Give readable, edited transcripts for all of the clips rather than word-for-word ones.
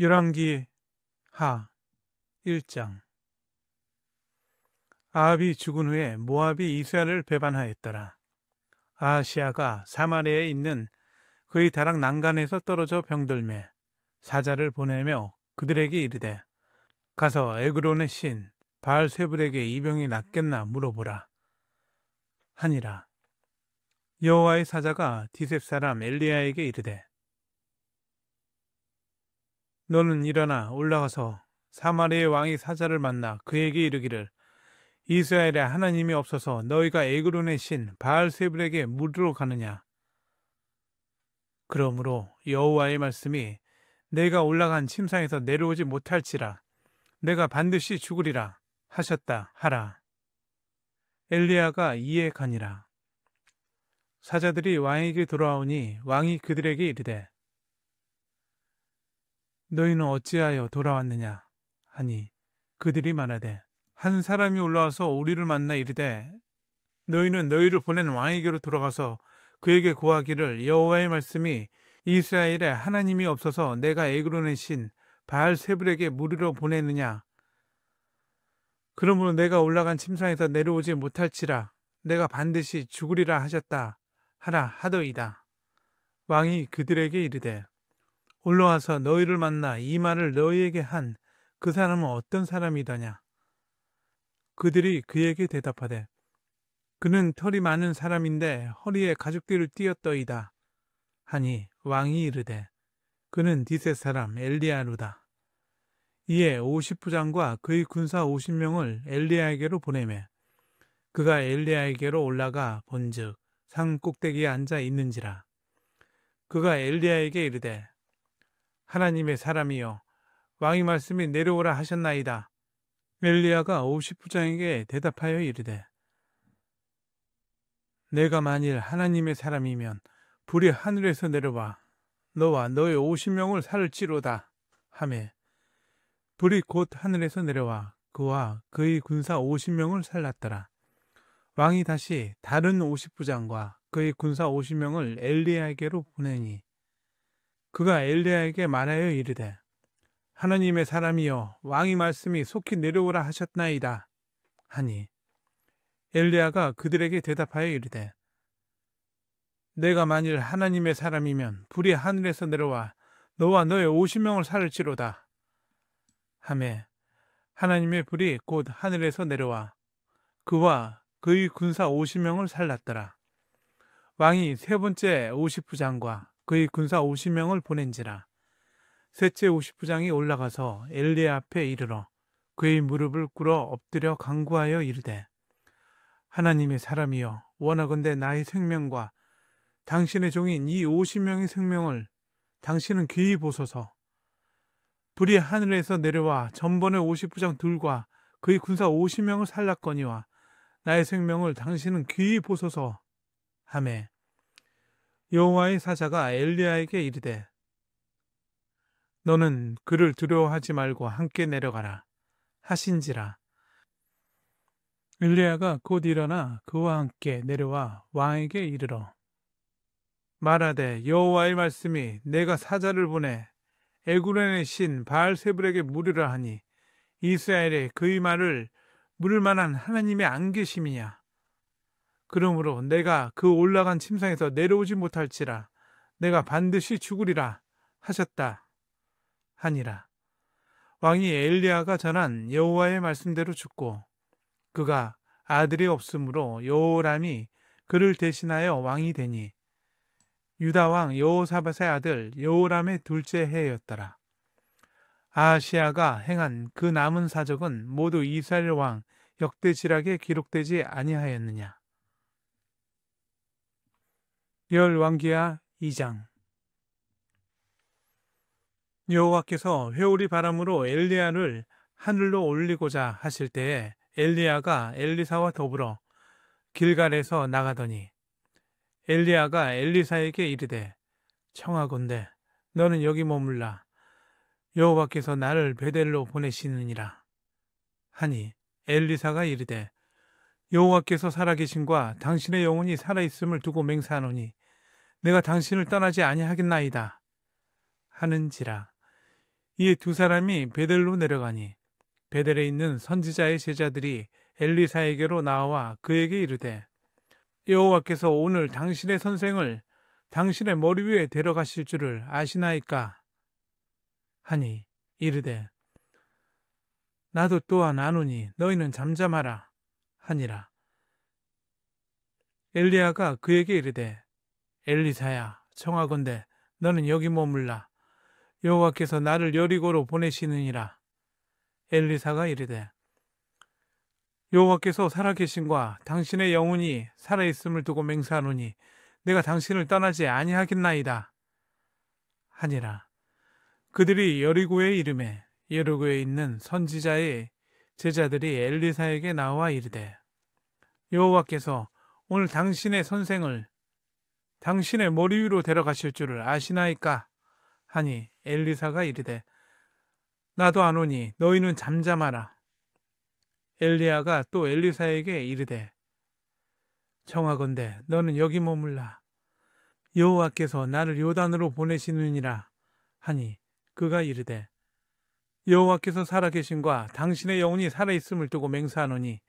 열왕기 하 1장. 아합이 죽은 후에 모압이 이스라엘을 배반하였더라. 아하시아가 사마리아에 있는 그의 다락 난간에서 떨어져 병들매 사자를 보내며 그들에게 이르되 가서 에그론의 신 바알세불에게 이 병이 낫겠나 물어보라 하니라. 여호와의 사자가 디셉 사람 엘리야에게 이르되 너는 일어나 올라가서 사마리아의 왕이 사자를 만나 그에게 이르기를 이스라엘에 하나님이 없어서 너희가 에그론의 신 바알세불에게 물으러 가느냐. 그러므로 여호와의 말씀이 내가 올라간 침상에서 내려오지 못할지라 내가 반드시 죽으리라 하셨다 하라. 엘리야가 이에 가니라. 사자들이 왕에게 돌아오니 왕이 그들에게 이르되 너희는 어찌하여 돌아왔느냐 하니 그들이 말하되 한 사람이 올라와서 우리를 만나 이르되 너희는 너희를 보낸 왕에게로 돌아가서 그에게 고하기를 여호와의 말씀이 이스라엘에 하나님이 없어서 내가 에그론의 신 바알세불에게 물으러 보내느냐. 그러므로 내가 올라간 침상에서 내려오지 못할지라 내가 반드시 죽으리라 하셨다 하라 하더이다. 왕이 그들에게 이르되 올라와서 너희를 만나 이 말을 너희에게 한 그 사람은 어떤 사람이더냐. 그들이 그에게 대답하되 그는 털이 많은 사람인데 허리에 가죽띠를 띠었더이다 하니 왕이 이르되 그는 디셋 사람 엘리야루다. 이에 50부장과 그의 군사 50명을 엘리야에게로 보내매 그가 엘리야에게로 올라가 본즉 산 꼭대기에 앉아 있는지라. 그가 엘리야에게 이르되 하나님의 사람이여 왕의 말씀이 내려오라 하셨나이다. 엘리야가 50부장에게 대답하여 이르되 내가 만일 하나님의 사람이면 불이 하늘에서 내려와 너와 너의 50명을 살을지로다 하매 불이 곧 하늘에서 내려와 그와 그의 군사 50명을 살랐더라. 왕이 다시 다른 50부장과 그의 군사 50명을 엘리야에게로 보내니 그가 엘리야에게 말하여 이르되 하나님의 사람이여 왕의 말씀이 속히 내려오라 하셨나이다 하니 엘리야가 그들에게 대답하여 이르되 내가 만일 하나님의 사람이면 불이 하늘에서 내려와 너와 너의 50명을 살을지로다 하매 하나님의 불이 곧 하늘에서 내려와 그와 그의 군사 50명을 살랐더라. 왕이 세 번째 50부장과 그의 군사 50명을 보낸지라. 셋째 50부장이 올라가서 엘리야 앞에 이르러 그의 무릎을 꿇어 엎드려 간구하여 이르되 하나님의 사람이여 원하건대 나의 생명과 당신의 종인 이 50명의 생명을 당신은 귀히 보소서. 불이 하늘에서 내려와 전번의 50부장 둘과 그의 군사 50명을 살랐거니와 나의 생명을 당신은 귀히 보소서 하매 여호와의 사자가 엘리야에게 이르되 너는 그를 두려워하지 말고 함께 내려가라 하신지라. 엘리야가 곧 일어나 그와 함께 내려와 왕에게 이르러 말하되 여호와의 말씀이 내가 사자를 보내 에그론의 신 바알세불에게 물으라 하니 이스라엘에 그의 말을 물을 만한 하나님이 안 계심이냐. 그러므로 내가 그 올라간 침상에서 내려오지 못할지라 내가 반드시 죽으리라 하셨다 하니라. 왕이 엘리야가 전한 여호와의 말씀대로 죽고 그가 아들이 없으므로 여호람이 그를 대신하여 왕이 되니 유다 왕 여호사밧의 아들 여호람의 둘째 해였더라. 아하시아가 행한 그 남은 사적은 모두 이스라엘 왕 역대지락에 기록되지 아니하였느냐. 열왕기하 2장. 여호와께서 회오리 바람으로 엘리야를 하늘로 올리고자 하실 때에 엘리야가 엘리사와 더불어 길갈에서 나가더니 엘리야가 엘리사에게 이르되 청하건대 너는 여기 머물라 여호와께서 나를 베델로 보내시느니라 하니 엘리사가 이르되 여호와께서 살아계심과 당신의 영혼이 살아있음을 두고 맹세하노니 내가 당신을 떠나지 아니하겠나이다 하는지라. 이에 두 사람이 베델로 내려가니 베델에 있는 선지자의 제자들이 엘리사에게로 나와 그에게 이르되 여호와께서 오늘 당신의 선생을 당신의 머리 위에 데려가실 줄을 아시나이까 하니 이르되 나도 또한 아노니 너희는 잠잠하라 하니라. 엘리야가 그에게 이르되 엘리사야 청하건대 너는 여기 머물라. 여호와께서 나를 여리고로 보내시느니라. 엘리사가 이르되 여호와께서 살아계신과 당신의 영혼이 살아있음을 두고 맹세하노니 내가 당신을 떠나지 아니하겠나이다 하니라. 그들이 여리고에 이르매 여리고에 있는 선지자의 제자들이 엘리사에게 나와 이르되 여호와께서 오늘 당신의 선생을 당신의 머리 위로 데려가실 줄을 아시나이까 하니 엘리사가 이르되 나도 아노니 너희는 잠잠하라. 엘리야가 또 엘리사에게 이르되 청하건대 너는 여기 머물라. 여호와께서 나를 요단으로 보내시느니라 하니 그가 이르되 여호와께서 살아계신과 당신의 영혼이 살아있음을 두고 맹세하노니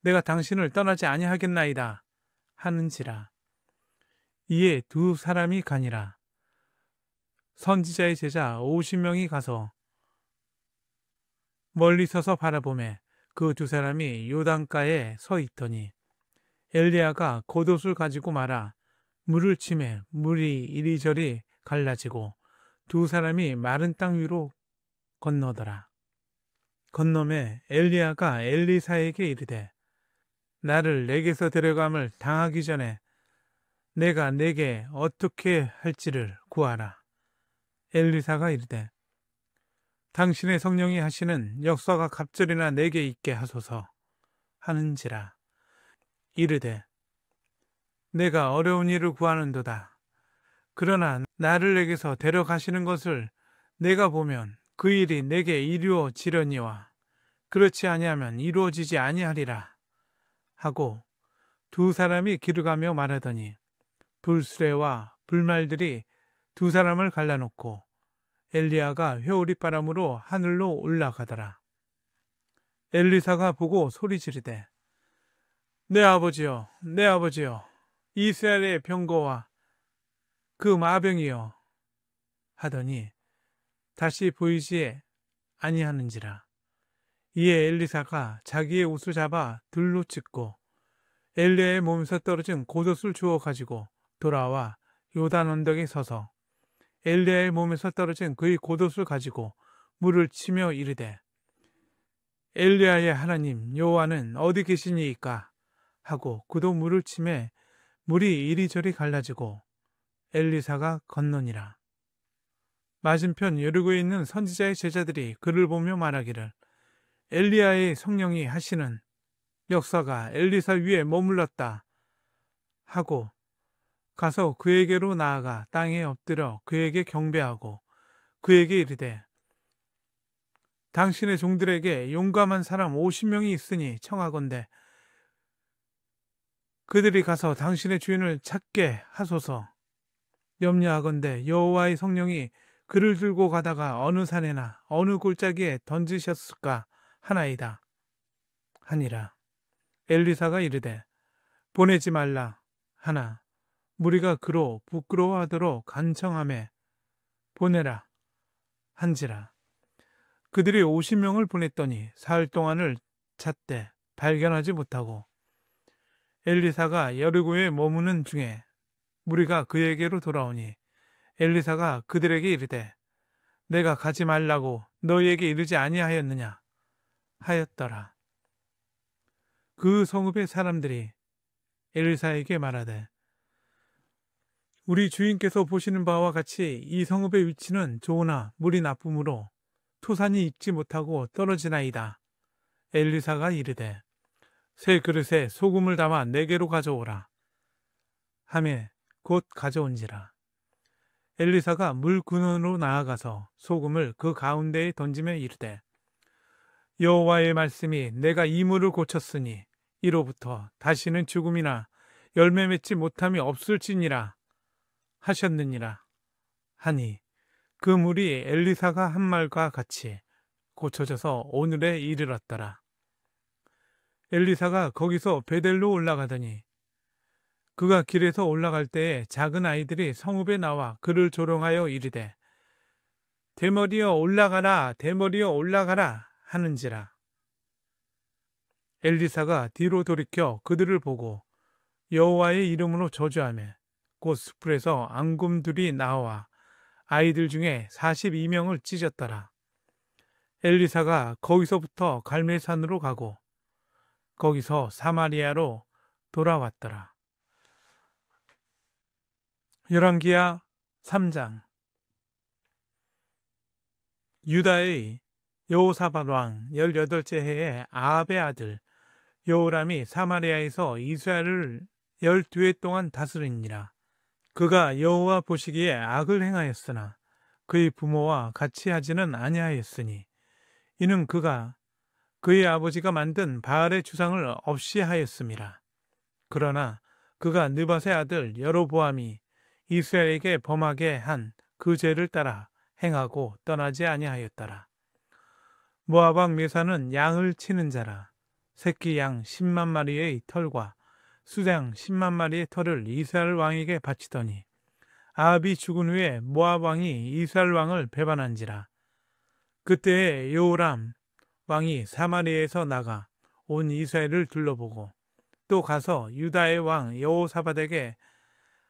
내가 당신을 떠나지 아니하겠나이다 하는지라. 이에 두 사람이 가니라. 선지자의 제자 50명이 가서 멀리 서서 바라보매 그 두 사람이 요단가에 서 있더니 엘리야가 겉옷을 가지고 말아 물을 치매 물이 이리저리 갈라지고 두 사람이 마른 땅 위로 건너더라. 건너매 엘리야가 엘리사에게 이르되 나를 내게서 데려감을 당하기 전에 내가 내게 어떻게 할지를 구하라. 엘리사가 이르되 당신의 성령이 하시는 역사가 갑절이나 내게 있게 하소서 하는지라. 이르되 내가 어려운 일을 구하는도다. 그러나 나를 내게서 데려가시는 것을 내가 보면 그 일이 내게 이루어지려니와 그렇지 아니하면 이루어지지 아니하리라 하고 두 사람이 길을 가며 말하더니 불수레와 불말들이 두 사람을 갈라놓고 엘리야가 회오리바람으로 하늘로 올라가더라. 엘리사가 보고 소리 지르되 내 아버지여 내 아버지여 이스라엘의 병거와 그 마병이여 하더니 다시 보이지 아니하는지라. 이에 엘리사가 자기의 옷을 잡아 들로 찢고 엘리야의 몸에서 떨어진 겉옷을 주워 가지고 돌아와 요단 언덕에 서서 엘리야의 몸에서 떨어진 그의 겉옷을 가지고 물을 치며 이르되 엘리야의 하나님 여호와는 어디 계시니이까 하고 그도 물을 치매 물이 이리저리 갈라지고 엘리사가 건너니라. 맞은편 여리고에 있는 선지자의 제자들이 그를 보며 말하기를 엘리야의 성령이 하시는 역사가 엘리사 위에 머물렀다 하고 가서 그에게로 나아가 땅에 엎드려 그에게 경배하고 그에게 이르되 당신의 종들에게 용감한 사람 50명이 있으니 청하건대 그들이 가서 당신의 주인을 찾게 하소서. 염려하건대 여호와의 성령이 그를 들고 가다가 어느 산에나 어느 골짜기에 던지셨을까 하나이다 하니라. 엘리사가 이르되 보내지 말라 하나 무리가 그로 부끄러워하도록 간청하매 보내라 한지라. 그들이 50명을 보냈더니 사흘 동안을 찾되 발견하지 못하고 엘리사가 여리고에 머무는 중에 무리가 그에게로 돌아오니 엘리사가 그들에게 이르되 내가 가지 말라고 너희에게 이르지 아니하였느냐 하였더라. 그 성읍의 사람들이 엘리사에게 말하되 우리 주인께서 보시는 바와 같이 이 성읍의 위치는 좋으나 물이 나쁨으로 토산이 익지 못하고 떨어지나이다. 엘리사가 이르되 새 그릇에 소금을 담아 내게로 가져오라 하매 곧 가져온지라. 엘리사가 물 근원으로 나아가서 소금을 그 가운데에 던지며 이르되 여호와의 말씀이 내가 이 물을 고쳤으니 이로부터 다시는 죽음이나 열매 맺지 못함이 없을지니라 하셨느니라 하니 그 물이 엘리사가 한 말과 같이 고쳐져서 오늘에 이르렀더라. 엘리사가 거기서 베델로 올라가더니 그가 길에서 올라갈 때에 작은 아이들이 성읍에 나와 그를 조롱하여 이르되 대머리여 올라가라 대머리여 올라가라 하는지라. 엘리사가 뒤로 돌이켜 그들을 보고 여호와의 이름으로 저주하며 곧 숲에서 앙금들이 나와 아이들 중에 42명을 찢었더라. 엘리사가 거기서부터 갈멜산으로 가고 거기서 사마리아로 돌아왔더라. 열왕기하 3장. 유다의 여호사밧 왕 18째 해에 아합의 아들 여호람이 사마리아에서 이스라엘을 12해 동안 다스리니라. 그가 여호와 보시기에 악을 행하였으나 그의 부모와 같이 하지는 아니하였으니 이는 그가 그의 아버지가 만든 바알의 주상을 없이 하였음이라. 그러나 그가 느밧의 아들 여로보암이 이스라엘에게 범하게 한 그 죄를 따라 행하고 떠나지 아니하였더라. 모압 왕 메사는 양을 치는 자라. 새끼 양 10만 마리의 털과 수양 10만 마리의 털을 이스라엘 왕에게 바치더니 아합이 죽은 후에 모압 왕이 이스라엘 왕을 배반한지라. 그때에 여호람 왕이 사마리아에서 나가 온 이스라엘을 둘러보고 또 가서 유다의 왕 여호사밧에게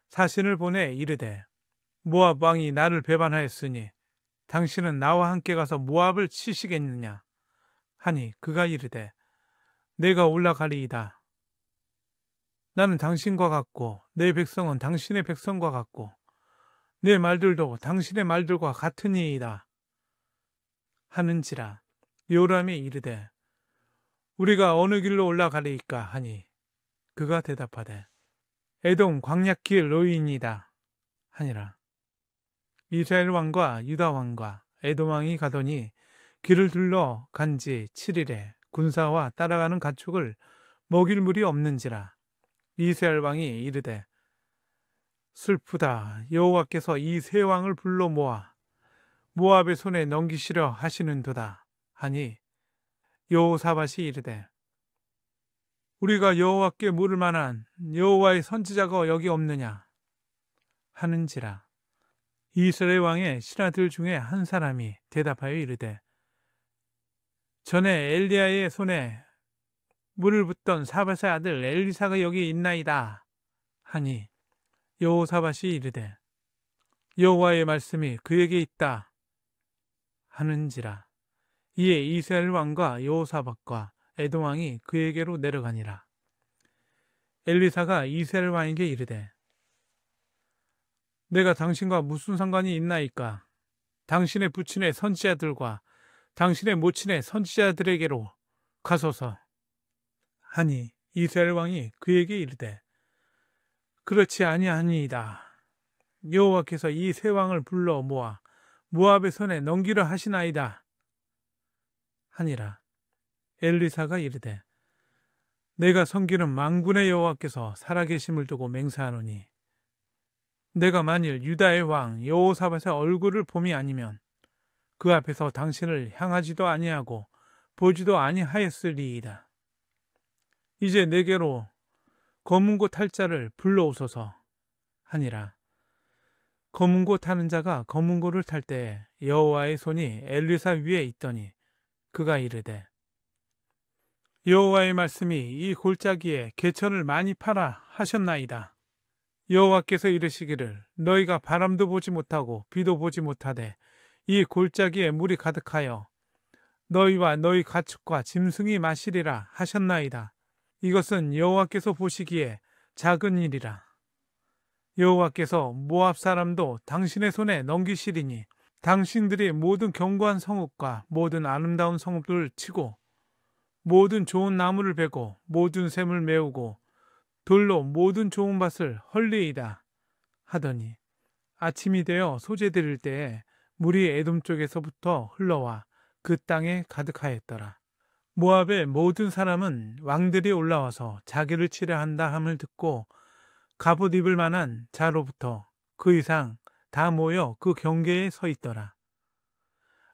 사신을 보내 이르되 모압 왕이 나를 배반하였으니 당신은 나와 함께 가서 모압을 치시겠느냐 하니 그가 이르되 내가 올라가리이다. 나는 당신과 같고 내 백성은 당신의 백성과 같고 내 말들도 당신의 말들과 같으니이다 하는지라. 요람이 이르되 우리가 어느 길로 올라가리이까 하니 그가 대답하되 에돔 광야길 로이니이다 하니라. 이스라엘 왕과 유다 왕과 에돔 왕이 가더니 길을 둘러 간지 7일에 군사와 따라가는 가축을 먹일 물이 없는지라. 이스라엘 왕이 이르되 슬프다. 여호와께서 이 세 왕을 불러 모아 모압의 손에 넘기시려 하시는도다 하니 여호사밧이 이르되 우리가 여호와께 물을 만한 여호와의 선지자가 여기 없느냐 하는지라. 이스라엘 왕의 신하들 중에 한 사람이 대답하여 이르되 전에 엘리야의 손에 물을 붓던 사밧의 아들 엘리사가 여기 있나이다 하니 여호사밧이 이르되 여호와의 말씀이 그에게 있다 하는지라. 이에 이스라엘 왕과 여호사밧과 에돔 왕이 그에게로 내려가니라. 엘리사가 이스라엘 왕에게 이르되 내가 당신과 무슨 상관이 있나이까? 당신의 부친의 선지자들과 당신의 모친의 선지자들에게로 가소서 하니 이스라엘 왕이 그에게 이르되 그렇지 아니하니이다. 여호와께서 이 세 왕을 불러 모아 모압의 손에 넘기려 하시나이다 하니라. 엘리사가 이르되 내가 섬기는 만군의 여호와께서 살아계심을 두고 맹세하노니 내가 만일 유다의 왕 여호사밧의 얼굴을 봄이 아니면 그 앞에서 당신을 향하지도 아니하고 보지도 아니하였으리이다. 이제 내게로 검은 곳 탈 자를 불러오소서 하니라. 검은 곳 타는 자가 검은 곳을 탈 때에 여호와의 손이 엘리사 위에 있더니 그가 이르되 여호와의 말씀이 이 골짜기에 개천을 많이 팔아 하셨나이다. 여호와께서 이르시기를 너희가 바람도 보지 못하고 비도 보지 못하되 이 골짜기에 물이 가득하여 너희와 너희 가축과 짐승이 마시리라 하셨나이다. 이것은 여호와께서 보시기에 작은 일이라. 여호와께서 모압 사람도 당신의 손에 넘기시리니 당신들이 모든 견고한 성읍과 모든 아름다운 성읍들을 치고 모든 좋은 나무를 베고 모든 샘을 메우고 돌로 모든 좋은 밭을 헐리이다 하더니 아침이 되어 소재 드릴 때에 물이 에돔 쪽에서부터 흘러와 그 땅에 가득하였더라. 모압의 모든 사람은 왕들이 올라와서 자기를 치려 한다 함을 듣고 갑옷 입을 만한 자로부터 그 이상 다 모여 그 경계에 서 있더라.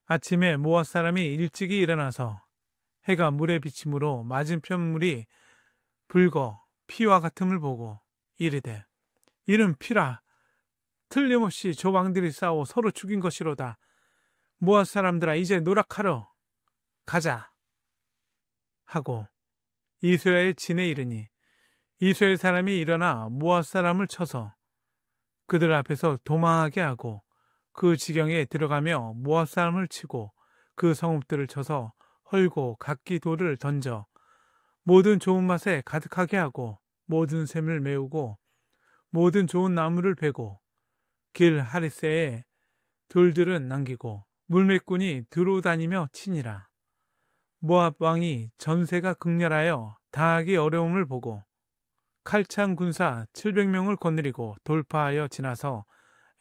아침에 모압 사람이 일찍이 일어나서 해가 물에 비침으로 맞은편 물이 붉어 피와 같음을 보고 이르되 이는 피라. 틀림없이 저 왕들이 싸워 서로 죽인 것이로다. 모압 사람들아 이제 노력하러 가자 하고 이스라엘 진에 이르니 이스라엘 사람이 일어나 모압 사람을 쳐서 그들 앞에서 도망하게 하고 그 지경에 들어가며 모압 사람을 치고 그 성읍들을 쳐서 헐고 각기 돌을 던져 모든 좋은 맛에 가득하게 하고 모든 샘을 메우고 모든 좋은 나무를 베고 길 하리새에 돌들은 남기고 물매꾼이 들어다니며 치니라. 모압 왕이 전세가 극렬하여 당하기 어려움을 보고 칼창 군사 700명을 거느리고 돌파하여 지나서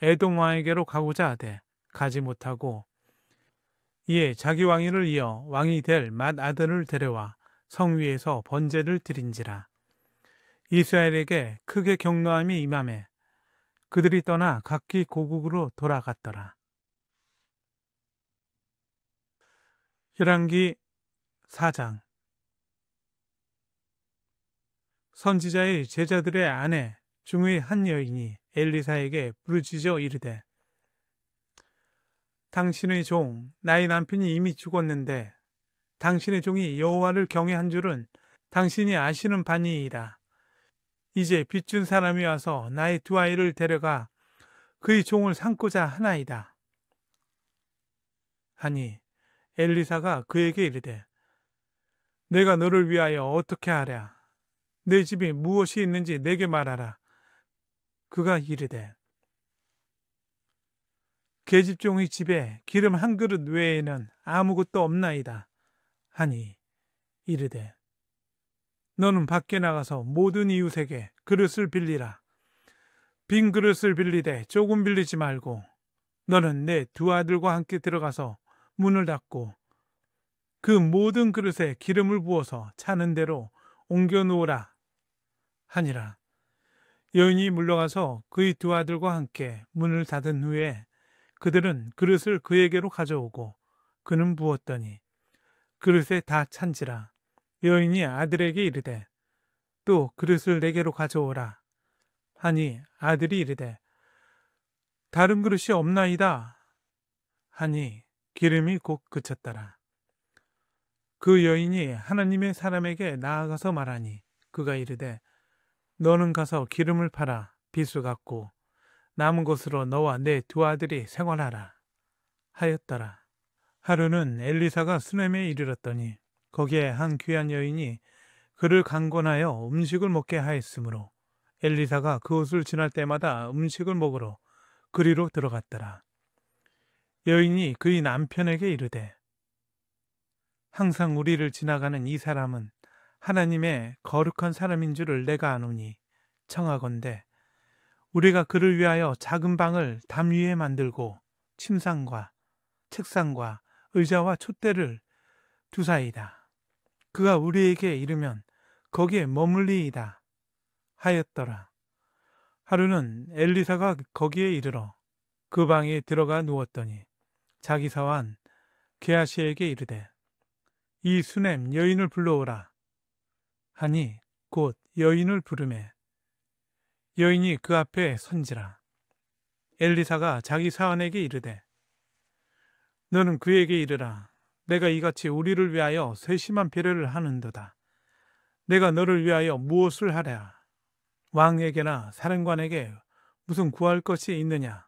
에돔 왕에게로 가고자 하되 가지 못하고 이에 자기 왕위를 이어 왕이 될 맏 아들을 데려와 성 위에서 번제를 드린지라. 이스라엘에게 크게 경노함이 임하매 그들이 떠나 각기 고국으로 돌아갔더라. 열왕기 4장. 선지자의 제자들의 아내 중의 한 여인이 엘리사에게 부르짖어 이르되 당신의 종 나의 남편이 이미 죽었는데 당신의 종이 여호와를 경외한 줄은 당신이 아시는 바니이다. 이제 빚준 사람이 와서 나의 두 아이를 데려가 그의 종을 삼고자 하나이다. 하니 엘리사가 그에게 이르되 내가 너를 위하여 어떻게 하랴. 내 집에 무엇이 있는지 내게 말하라. 그가 이르되 계집종의 집에 기름 한 그릇 외에는 아무것도 없나이다. 하니 이르되 너는 밖에 나가서 모든 이웃에게 그릇을 빌리라. 빈 그릇을 빌리되 조금 빌리지 말고 너는 내 두 아들과 함께 들어가서 문을 닫고 그 모든 그릇에 기름을 부어서 차는 대로 옮겨 놓으라 하니라. 여인이 물러가서 그의 두 아들과 함께 문을 닫은 후에 그들은 그릇을 그에게로 가져오고 그는 부었더니 그릇에 다 찬지라. 여인이 아들에게 이르되 또 그릇을 내게로 가져오라 하니 아들이 이르되 다른 그릇이 없나이다 하니 기름이 곧 그쳤더라. 그 여인이 하나님의 사람에게 나아가서 말하니 그가 이르되 너는 가서 기름을 팔아 빚을 갚고 남은 것으로 너와 내 두 아들이 생활하라 하였더라. 하루는 엘리사가 수넴에 이르렀더니 거기에 한 귀한 여인이 그를 강권하여 음식을 먹게 하였으므로 엘리사가 그곳을 지날 때마다 음식을 먹으러 그리로 들어갔더라. 여인이 그의 남편에게 이르되 항상 우리를 지나가는 이 사람은 하나님의 거룩한 사람인 줄을 내가 아노니 청하건대 우리가 그를 위하여 작은 방을 담 위에 만들고 침상과 책상과 의자와 촛대를 두사이다. 그가 우리에게 이르면 거기에 머물리이다 하였더라. 하루는 엘리사가 거기에 이르러 그 방에 들어가 누웠더니 자기 사환 게하시에게 이르되 이 수넴 여인을 불러오라 하니 곧 여인을 부르매 여인이 그 앞에 선지라. 엘리사가 자기 사환에게 이르되 너는 그에게 이르라. 내가 이같이 우리를 위하여 세심한 배려를 하는도다. 내가 너를 위하여 무엇을 하랴. 왕에게나 사령관에게 무슨 구할 것이 있느냐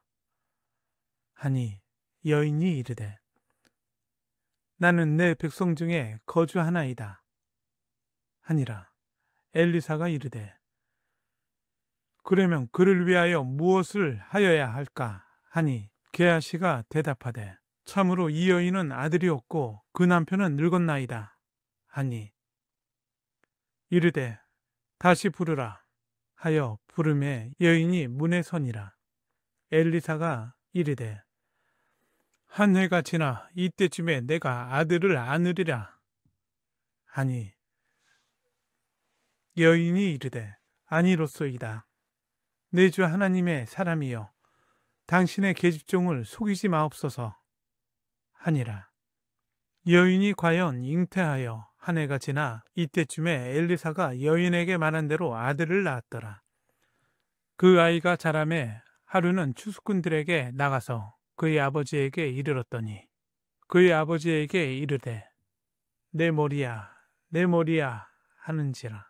하니 여인이 이르되 나는 내 백성 중에 거주하나이다 하니라. 엘리사가 이르되 그러면 그를 위하여 무엇을 하여야 할까 하니 게하시가 대답하되 참으로 이 여인은 아들이 없고 그 남편은 늙었나이다 하니 이르되 다시 부르라 하여 부르매 여인이 문에 서니라. 엘리사가 이르되 한 해가 지나 이때쯤에 내가 아들을 안으리라 하니 여인이 이르되 아니로소이다. 내 주 하나님의 사람이여 당신의 계집종을 속이지 마옵소서 하니라. 여인이 과연 잉태하여 한 해가 지나 이때쯤에 엘리사가 여인에게 말한 대로 아들을 낳았더라. 그 아이가 자라매 하루는 추수꾼들에게 나가서 그의 아버지에게 이르렀더니 그의 아버지에게 이르되 내 머리야 내 머리야 하는지라.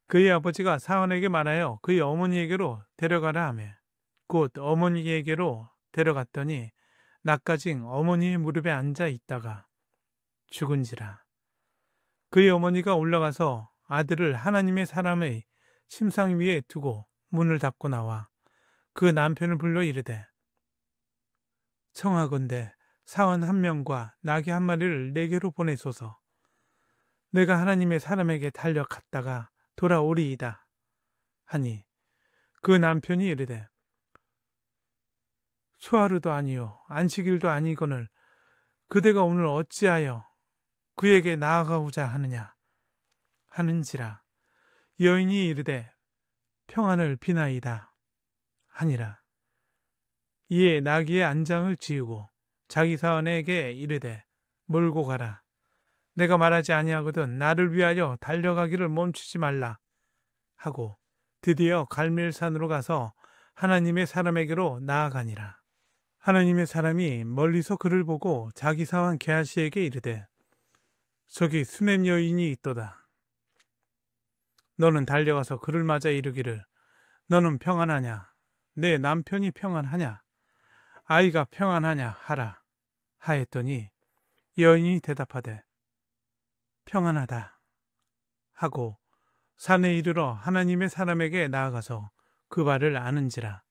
그의 아버지가 사원에게 말하여 그의 어머니에게로 데려가라 하매 곧 어머니에게로 데려갔더니 낮까징 어머니의 무릎에 앉아 있다가 죽은지라. 그의 어머니가 올라가서 아들을 하나님의 사람의 침상 위에 두고 문을 닫고 나와 그 남편을 불러 이르되 청하건대 사원 한 명과 나귀 한 마리를 내게로 보내소서. 내가 하나님의 사람에게 달려갔다가 돌아오리이다 하니 그 남편이 이르되 수하루도 아니요 안식일도 아니거늘 그대가 오늘 어찌하여 그에게 나아가고자 하느냐 하는지라. 여인이 이르되 평안을 비나이다 하니라. 이에 나귀의 안장을 지우고 자기 사원에게 이르되 몰고 가라. 내가 말하지 아니하거든 나를 위하여 달려가기를 멈추지 말라 하고 드디어 갈멜산으로 가서 하나님의 사람에게로 나아가니라. 하나님의 사람이 멀리서 그를 보고 자기 사원 게하시에게 이르되 저기 수냄 여인이 있도다. 너는 달려가서 그를 맞아 이르기를 너는 평안하냐 내 남편이 평안하냐 아이가 평안하냐 하라 하였더니 여인이 대답하되 평안하다 하고 산에 이르러 하나님의 사람에게 나아가서 그 발을 아는지라.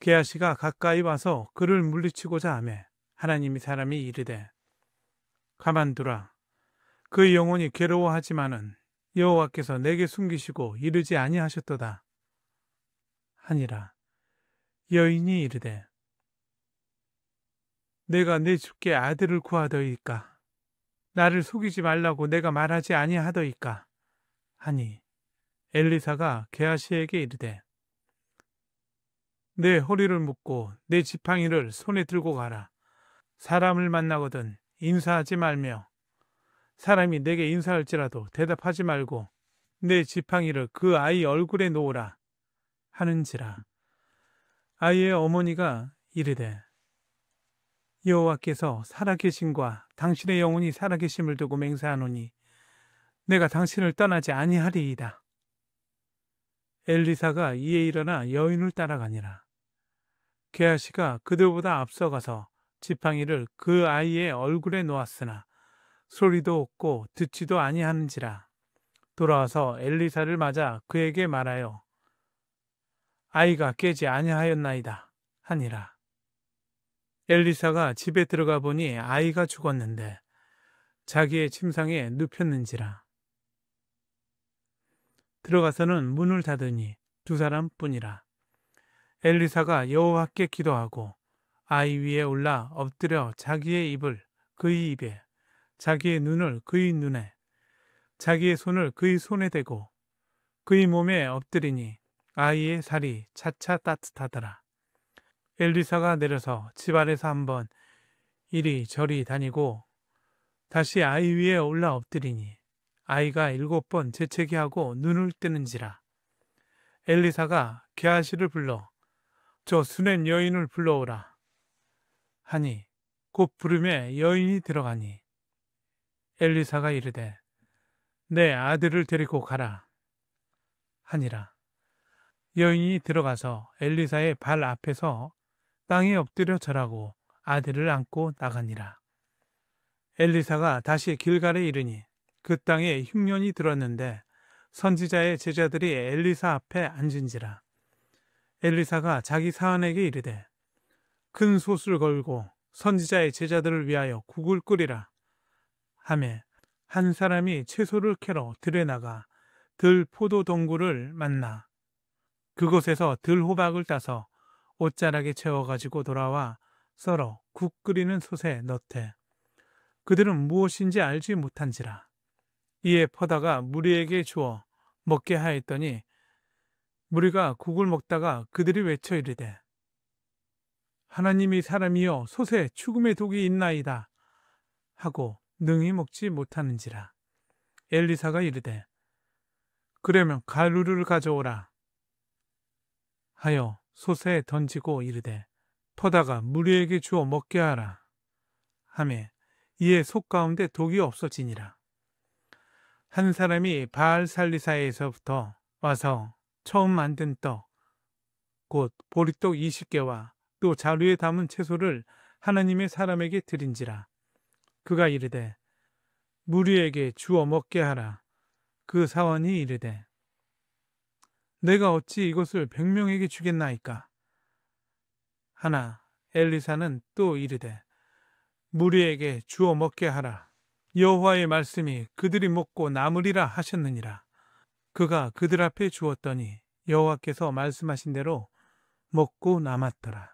게하시가 가까이 와서 그를 물리치고자 하매 하나님의 사람이 이르되 가만두라. 그의 영혼이 괴로워하지만은 여호와께서 내게 숨기시고 이르지 아니하셨도다 하니라. 여인이 이르되 내가 내 주께 아들을 구하더이까 나를 속이지 말라고 내가 말하지 아니하더이까 하니 엘리사가 게하시에게 이르되 내 허리를 묶고 내 지팡이를 손에 들고 가라. 사람을 만나거든 인사하지 말며 사람이 내게 인사할지라도 대답하지 말고 내 지팡이를 그 아이 얼굴에 놓으라 하는지라. 아이의 어머니가 이르되 여호와께서 살아계심과 당신의 영혼이 살아계심을 두고 맹세하노니 내가 당신을 떠나지 아니하리이다. 엘리사가 이에 일어나 여인을 따라가니라. 게하시가 그들보다 앞서가서 지팡이를 그 아이의 얼굴에 놓았으나 소리도 없고 듣지도 아니하는지라. 돌아와서 엘리사를 맞아 그에게 말하여 아이가 깨지 아니하였나이다 하니라. 엘리사가 집에 들어가 보니 아이가 죽었는데 자기의 침상에 눕혔는지라. 들어가서는 문을 닫으니 두 사람뿐이라. 엘리사가 여호와께 기도하고 아이 위에 올라 엎드려 자기의 입을 그의 입에 자기의 눈을 그의 눈에 자기의 손을 그의 손에 대고 그의 몸에 엎드리니 아이의 살이 차차 따뜻하더라. 엘리사가 내려서 집 아래서 한번 이리저리 다니고 다시 아이 위에 올라 엎드리니 아이가 7번 재채기 하고 눈을 뜨는지라. 엘리사가 게하시를 불러 저 수냄 여인을 불러오라 하니 곧 부름에 여인이 들어가니 엘리사가 이르되 내 아들을 데리고 가라 하니라. 여인이 들어가서 엘리사의 발 앞에서 땅에 엎드려 절하고 아들을 안고 나가니라. 엘리사가 다시 길갈에 이르니 그 땅에 흉년이 들었는데 선지자의 제자들이 엘리사 앞에 앉은지라. 엘리사가 자기 사환에게 이르되 큰 솥을 걸고 선지자의 제자들을 위하여 국을 끓이라 하매 한 사람이 채소를 캐러 들에 나가 들 포도 동굴을 만나 그곳에서 들 호박을 따서 옷자락에 채워가지고 돌아와 썰어 국 끓이는 솥에 넣되 그들은 무엇인지 알지 못한지라. 이에 퍼다가 무리에게 주어 먹게 하였더니 무리가 국을 먹다가 그들이 외쳐 이르되 하나님의 사람이여 솥에 죽음의 독이 있나이다 하고 능히 먹지 못하는지라. 엘리사가 이르되 그러면 가루를 가져오라 하여 솥에 던지고 이르되 퍼다가 무리에게 주어 먹게 하라 하매 이에 솥 가운데 독이 없어지니라. 한 사람이 바알살리사에서부터 와서 처음 만든 떡 곧 보리떡 20개와 또 자루에 담은 채소를 하나님의 사람에게 드린지라. 그가 이르되 무리에게 주어 먹게 하라. 그 사원이 이르되 내가 어찌 이것을 100명에게 주겠나이까 하나 엘리사는 또 이르되 무리에게 주어 먹게 하라. 여호와의 말씀이 그들이 먹고 남으리라 하셨느니라. 그가 그들 앞에 주었더니 여호와께서 말씀하신 대로 먹고 남았더라.